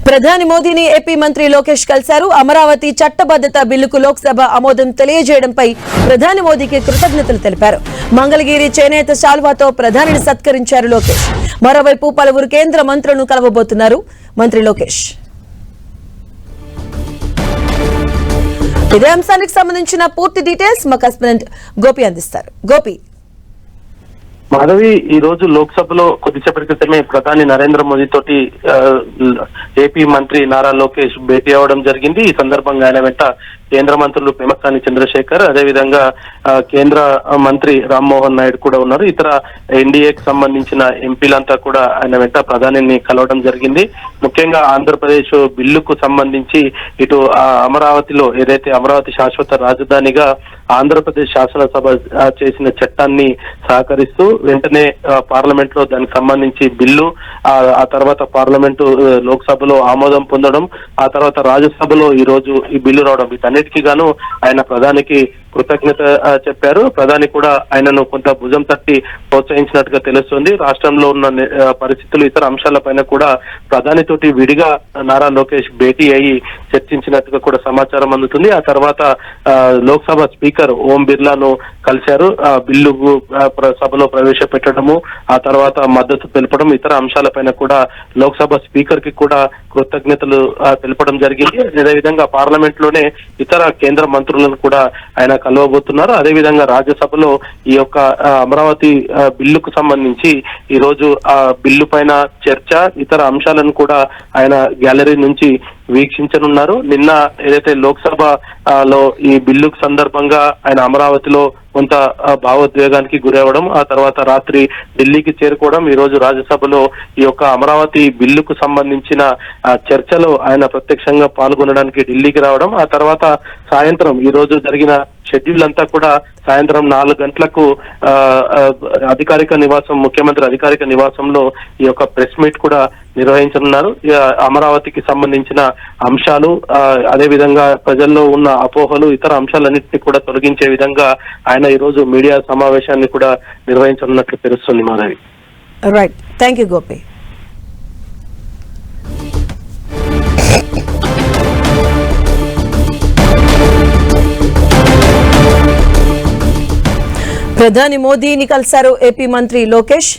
ప్రధాని మోదీని ఏపీ మంత్రి లోకేష్ కలిశారు. అమరావతి చట్టబద్ధత బిల్లుకు లోక్సభ ఆమోదం తెలియజేయడంపై ప్రధాని మోదీకి కృతజ్ఞతలు తెలిపారు. మంగళగిరి చేనేత శాల్వాతో ప్రధానిని సత్కరించారు లోకేష్. మరోవైపు పలువురు కేంద్ర మంత్రులను కలవబోతున్నారు మంత్రి లోకేష్. ఇదే అంశానికి సంబంధించిన పూర్తి డీటెయిల్స్ మా కరెస్పాండెంట్ గోపి అందిస్తారు. గోపి, మాధవి, ఈ రోజు లోక్సభలో కొద్దిసేపటి క్రితమే ప్రధాని నరేంద్ర మోదీ తోటి ఏపీ మంత్రి నారా లోకేష్ భేటీ అవ్వడం జరిగింది. ఈ సందర్భంగా ఆయన వెంట కేంద్ర మంత్రులు పెమ్మసాని చంద్రశేఖర్, అదేవిధంగా కేంద్ర మంత్రి రామ్మోహన్ నాయుడు కూడా ఉన్నారు. ఇతర ఎన్డీఏకి సంబంధించిన ఎంపీలంతా కూడా ఆయన వెంట ప్రధానిని కలవడం జరిగింది. ముఖ్యంగా ఆంధ్రప్రదేశ్ బిల్లుకు సంబంధించి ఇటు అమరావతిలో ఏదైతే అమరావతి శాశ్వత రాజధానిగా ఆంధ్రప్రదేశ్ శాసనసభ చేసిన చట్టాన్ని సహకరిస్తూ వెంటనే పార్లమెంట్ లో దానికి సంబంధించి బిల్లు, ఆ తర్వాత పార్లమెంటు లోక్సభలో ఆమోదం పొందడం, ఆ తర్వాత రాజ్యసభలో ఈ రోజు ఈ బిల్లు రావడం, వీటన్నిటికీ గాను ఆయన ప్రధానికి కృతజ్ఞత చెప్పారు. ప్రధాని కూడా ఆయనను కొంత భుజం తట్టి ప్రోత్సహించినట్టుగా తెలుస్తుంది. రాష్ట్రంలో ఉన్న పరిస్థితులు, ఇతర అంశాలపైన కూడా ప్రధానితోటి విడిగా నారా లోకేష్ భేటీ అయ్యి చర్చించినట్టుగా కూడా సమాచారం అందుతుంది. ఆ తర్వాత లోక్సభ స్పీకర్ ఓం బిర్లాను కలిశారు. బిల్లు సభలో ప్రవేశపెట్టడము, ఆ తర్వాత మద్దతు తెలపడం, ఇతర అంశాలపైన కూడా లోక్సభ స్పీకర్ కి కూడా కృతజ్ఞతలు తెలపడం జరిగింది. అదేవిధంగా పార్లమెంట్ లోనే ఇతర కేంద్ర మంత్రులను కూడా ఆయన కలవబోతున్నారు. అదేవిధంగా రాజ్యసభలో ఈ యొక్క అమరావతి బిల్లుకు సంబంధించి ఈ రోజు ఆ బిల్లు పైన చర్చ, ఇతర అంశాలను కూడా ఆయన గ్యాలరీ నుంచి వీక్షించనున్నారు. నిన్న ఏదైతే లోక్సభలో ఈ బిల్లుకు సందర్భంగా ఆయన అమరావతిలో కొంత భావోద్వేగానికి గురవడం, ఆ తర్వాత రాత్రి ఢిల్లీకి చేరుకోవడం, ఈ రోజు రాజ్యసభలో ఈ యొక్క అమరావతి బిల్లుకు సంబంధించిన చర్చలో ఆయన ప్రత్యక్షంగా పాల్గొనడానికి ఢిల్లీకి రావడం, ఆ తర్వాత సాయంత్రం ఈ రోజు జరిగిన షెడ్యూల్ అంతా కూడా సాయంత్రం 4 గంటలకు అధికారిక నివాసం, ముఖ్యమంత్రి అధికారిక నివాసంలో ఈ యొక్క ప్రెస్ మీట్ కూడా నిర్వహించనున్నారు. అమరావతికి సంబంధించిన అంశాలు, అదేవిధంగా ప్రజల్లో ఉన్న అపోహలు, ఇతర అంశాలన్నింటినీ కూడా తొలగించే విధంగా ఆయన ఈ రోజు మీడియా సమావేశాన్ని కూడా నిర్వహించనున్నట్లు తెలుస్తుంది. Madhavi, right, thank you Gopi. ప్రధాని మోదీని కలిశారు ఏపీ మంత్రి లోకేష్.